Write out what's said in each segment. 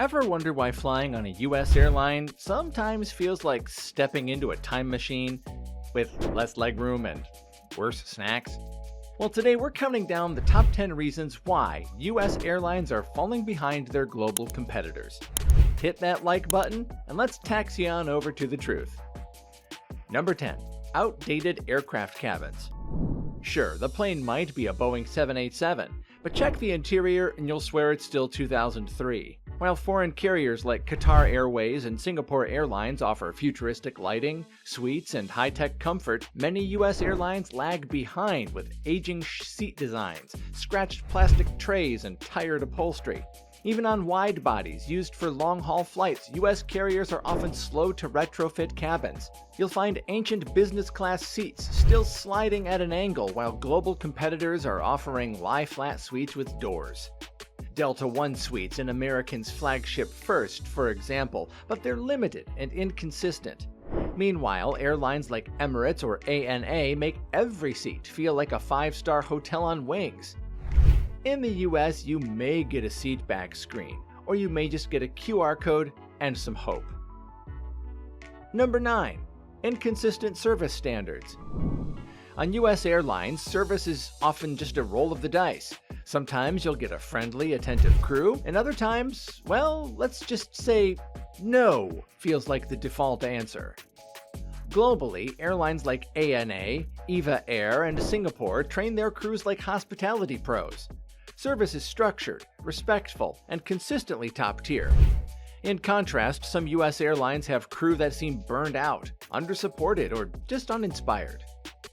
Ever wonder why flying on a US airline sometimes feels like stepping into a time machine with less legroom and worse snacks? Well, today we're counting down the top 10 reasons why US airlines are falling behind their global competitors. Hit that like button and let's taxi on over to the truth. Number 10. Outdated aircraft cabins. Sure, the plane might be a Boeing 787, but check the interior and you'll swear it's still 2003. While foreign carriers like Qatar Airways and Singapore Airlines offer futuristic lighting, suites, and high-tech comfort, many US airlines lag behind with aging seat designs, scratched plastic trays, and tired upholstery. Even on wide bodies used for long-haul flights, US carriers are often slow to retrofit cabins. You'll find ancient business-class seats still sliding at an angle while global competitors are offering lie-flat suites with doors. Delta One suites in American's flagship First, for example, but they're limited and inconsistent. Meanwhile, airlines like Emirates or ANA make every seat feel like a five-star hotel on wings. In the US, you may get a seat back screen, or you may just get a QR code and some hope. Number 9. Inconsistent service standards. On US airlines, service is often just a roll of the dice. Sometimes you'll get a friendly, attentive crew, and other times, well, let's just say no feels like the default answer. Globally, airlines like ANA, EVA Air, and Singapore train their crews like hospitality pros. Service is structured, respectful, and consistently top tier. In contrast, some US airlines have crew that seem burned out, undersupported, or just uninspired.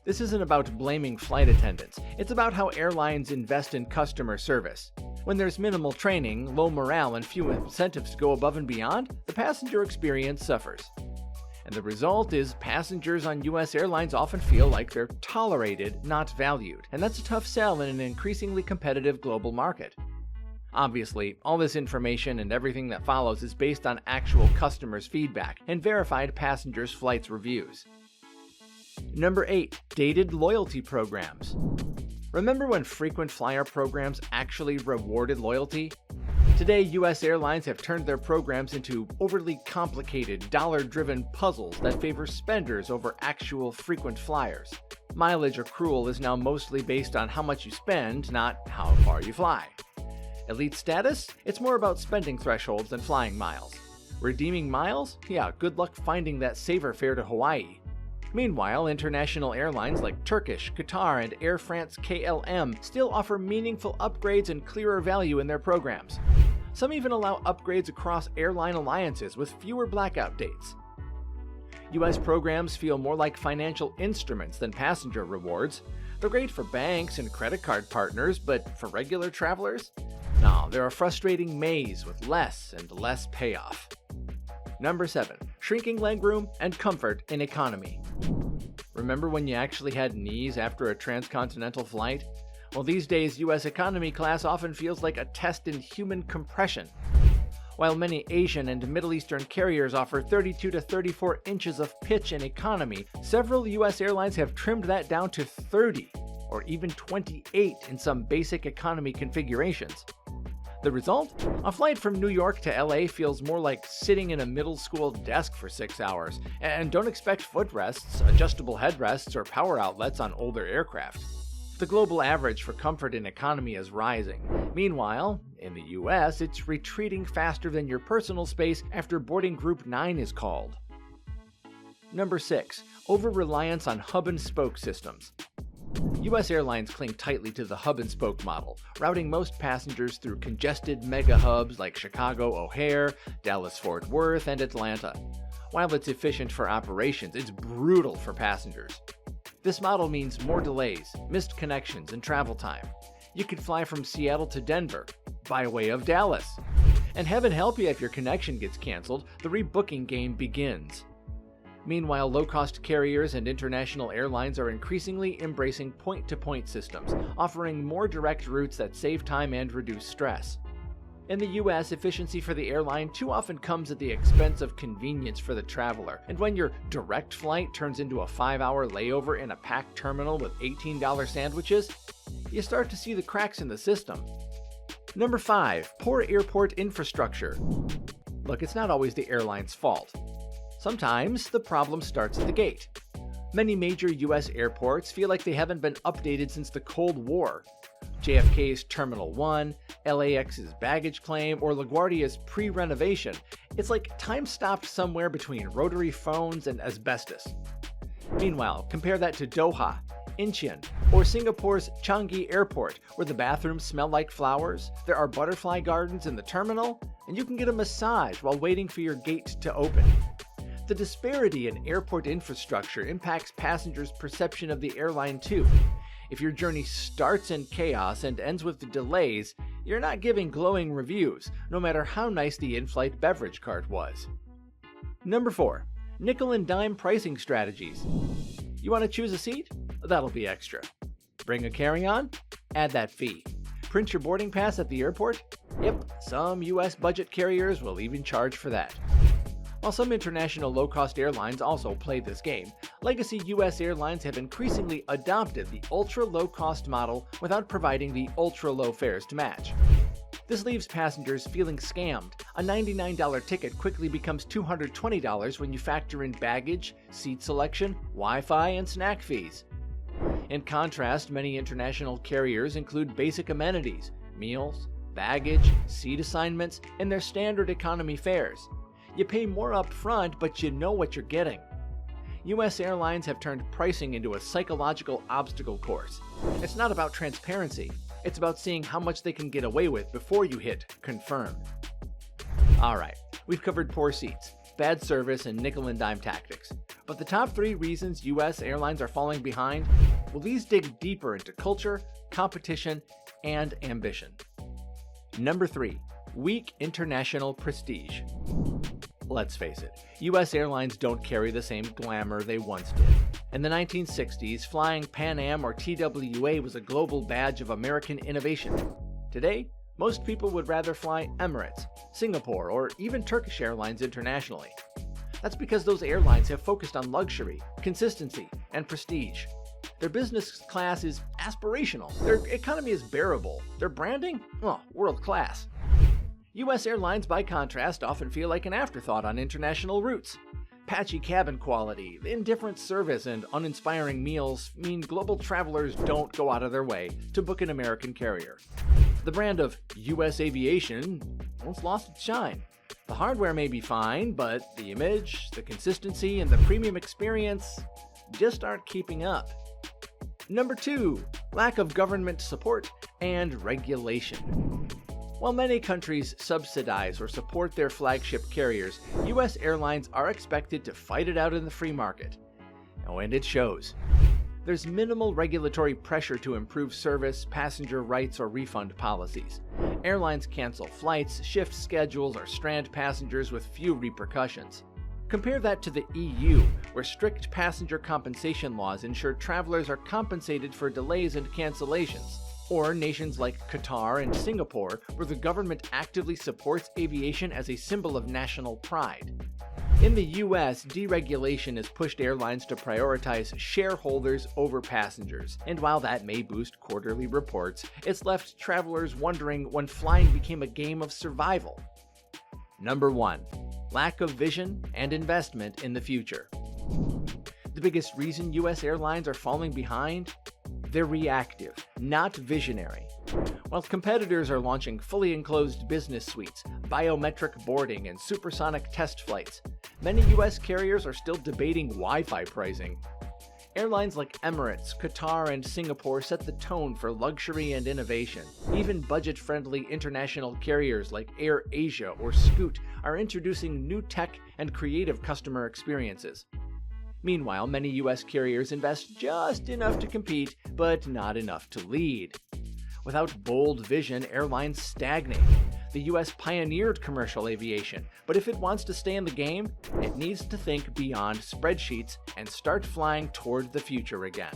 This isn't about blaming flight attendants, it's about how airlines invest in customer service. When there's minimal training, low morale, and few incentives to go above and beyond, the passenger experience suffers. And the result is passengers on US airlines often feel like they're tolerated, not valued, and that's a tough sell in an increasingly competitive global market. Obviously, all this information and everything that follows is based on actual customers' feedback and verified passengers' flights reviews. Number 8. Dated loyalty programs. Remember when frequent flyer programs actually rewarded loyalty? Today, US airlines have turned their programs into overly complicated, dollar-driven puzzles that favor spenders over actual frequent flyers. Mileage accrual is now mostly based on how much you spend, not how far you fly. Elite status? It's more about spending thresholds than flying miles. Redeeming miles? Yeah, good luck finding that saver fare to Hawaii. Meanwhile, international airlines like Turkish, Qatar, and Air France-KLM still offer meaningful upgrades and clearer value in their programs. Some even allow upgrades across airline alliances with fewer blackout dates. US programs feel more like financial instruments than passenger rewards. They're great for banks and credit card partners, but for regular travelers? No, they're a frustrating maze with less and less payoff. Number 7. Shrinking legroom and comfort in economy. Remember when you actually had knees after a transcontinental flight? Well, these days, US economy class often feels like a test in human compression. While many Asian and Middle Eastern carriers offer 32 to 34 inches of pitch in economy, several US airlines have trimmed that down to 30 or even 28 in some basic economy configurations. The result? A flight from New York to LA feels more like sitting in a middle school desk for 6 hours, and don't expect footrests, adjustable headrests, or power outlets on older aircraft. The global average for comfort in economy is rising. Meanwhile, in the US, it's retreating faster than your personal space after boarding group 9 is called. Number 6. Over-reliance on hub-and-spoke systems. US airlines cling tightly to the hub-and-spoke model, routing most passengers through congested mega-hubs like Chicago O'Hare, Dallas-Fort Worth, and Atlanta. While it's efficient for operations, it's brutal for passengers. This model means more delays, missed connections, and travel time. You could fly from Seattle to Denver, by way of Dallas. And heaven help you if your connection gets canceled, the rebooking game begins. Meanwhile, low-cost carriers and international airlines are increasingly embracing point-to-point systems, offering more direct routes that save time and reduce stress. In the US, efficiency for the airline too often comes at the expense of convenience for the traveler, and when your direct flight turns into a 5-hour layover in a packed terminal with $18 sandwiches, you start to see the cracks in the system. Number 5. Poor airport infrastructure. Look, it's not always the airline's fault. Sometimes the problem starts at the gate. Many major US airports feel like they haven't been updated since the Cold War. JFK's Terminal 1, LAX's baggage claim, or LaGuardia's pre-renovation. It's like time stopped somewhere between rotary phones and asbestos. Meanwhile, compare that to Doha, Incheon, or Singapore's Changi Airport, where the bathrooms smell like flowers, there are butterfly gardens in the terminal, and you can get a massage while waiting for your gate to open. The disparity in airport infrastructure impacts passengers' perception of the airline too. If your journey starts in chaos and ends with delays, you're not giving glowing reviews, no matter how nice the in-flight beverage cart was. Number 4. Nickel and dime pricing strategies. You want to choose a seat? That'll be extra. Bring a carry-on? Add that fee. Print your boarding pass at the airport? Yep, some US budget carriers will even charge for that. While some international low-cost airlines also play this game, legacy US airlines have increasingly adopted the ultra-low-cost model without providing the ultra-low fares to match. This leaves passengers feeling scammed. A $99 ticket quickly becomes $220 when you factor in baggage, seat selection, Wi-Fi, and snack fees. In contrast, many international carriers include basic amenities, meals, baggage, seat assignments, in their standard economy fares. You pay more up front, but you know what you're getting. US airlines have turned pricing into a psychological obstacle course. It's not about transparency. It's about seeing how much they can get away with before you hit confirm. Alright, we've covered poor seats, bad service, and nickel and dime tactics. But the top 3 reasons US airlines are falling behind? Well, these dig deeper into culture, competition, and ambition. Number 3. Weak international prestige. Let's face it, US airlines don't carry the same glamour they once did. In the 1960s, flying Pan Am or TWA was a global badge of American innovation. Today, most people would rather fly Emirates, Singapore, or even Turkish Airlines internationally. That's because those airlines have focused on luxury, consistency, and prestige. Their business class is aspirational, their economy is bearable, their branding? Oh, world class. US airlines, by contrast, often feel like an afterthought on international routes. Patchy cabin quality, indifferent service, and uninspiring meals mean global travelers don't go out of their way to book an American carrier. The brand of US Aviation almost lost its shine. The hardware may be fine, but the image, the consistency, and the premium experience just aren't keeping up. Number 2. Lack of government support and regulation. While many countries subsidize or support their flagship carriers, US airlines are expected to fight it out in the free market. Oh, and it shows. There's minimal regulatory pressure to improve service, passenger rights, or refund policies. Airlines cancel flights, shift schedules, or strand passengers with few repercussions. Compare that to the EU, where strict passenger compensation laws ensure travelers are compensated for delays and cancellations. Or nations like Qatar and Singapore, where the government actively supports aviation as a symbol of national pride. In the US, deregulation has pushed airlines to prioritize shareholders over passengers, and while that may boost quarterly reports, it's left travelers wondering when flying became a game of survival. Number 1. Lack of vision and investment in the future. The biggest reason US airlines are falling behind? They're reactive, not visionary. While competitors are launching fully enclosed business suites, biometric boarding, and supersonic test flights, many US carriers are still debating Wi-Fi pricing. Airlines like Emirates, Qatar, and Singapore set the tone for luxury and innovation. Even budget-friendly international carriers like AirAsia or Scoot are introducing new tech and creative customer experiences. Meanwhile, many US carriers invest just enough to compete, but not enough to lead. Without bold vision, airlines stagnate. The US pioneered commercial aviation, but if it wants to stay in the game, it needs to think beyond spreadsheets and start flying toward the future again.